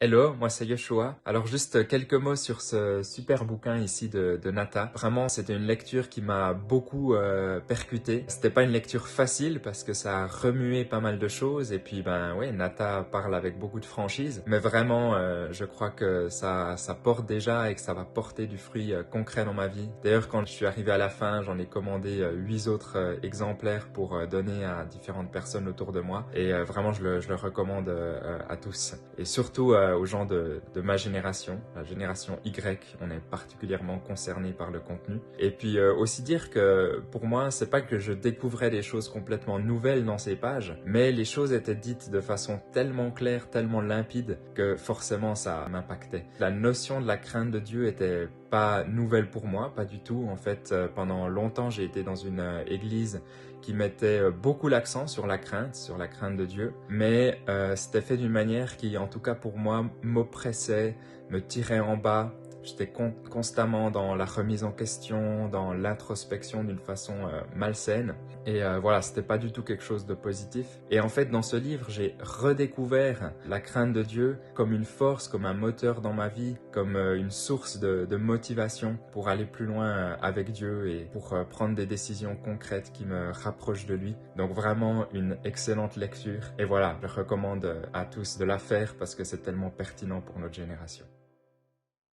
Hello, moi c'est Yoshua. Alors juste quelques mots sur ce super bouquin ici de Nata. Vraiment, c'était une lecture qui m'a beaucoup percuté. C'était pas une lecture facile parce que ça a remué pas mal de choses et puis ben ouais, Nata parle avec beaucoup de franchise. Mais vraiment, je crois que ça porte déjà et que ça va porter du fruit concret dans ma vie. D'ailleurs, quand je suis arrivé à la fin, j'en ai commandé 8 autres exemplaires pour donner à différentes personnes autour de moi. Et vraiment, je le recommande à tous. Et surtout aux gens de ma génération, la génération Y, on est particulièrement concerné par le contenu. Et puis aussi dire que pour moi, c'est pas que je découvrais des choses complètement nouvelles dans ces pages, mais les choses étaient dites de façon tellement claire, tellement limpide, que forcément ça m'impactait. La notion de la crainte de Dieu était pas nouvelle pour moi, pas du tout. En fait, pendant longtemps, j'ai été dans une église qui mettait beaucoup l'accent sur la crainte de Dieu, mais c'était fait d'une manière qui, en tout cas pour moi, m'oppressait, me tirait en bas. J'étais constamment dans la remise en question, dans l'introspection d'une façon malsaine. Et voilà, c'était pas du tout quelque chose de positif. Et en fait, dans ce livre, j'ai redécouvert la crainte de Dieu comme une force, comme un moteur dans ma vie, comme une source de motivation pour aller plus loin avec Dieu et pour prendre des décisions concrètes qui me rapprochent de lui. Donc vraiment une excellente lecture. Et voilà, je recommande à tous de la faire parce que c'est tellement pertinent pour notre génération.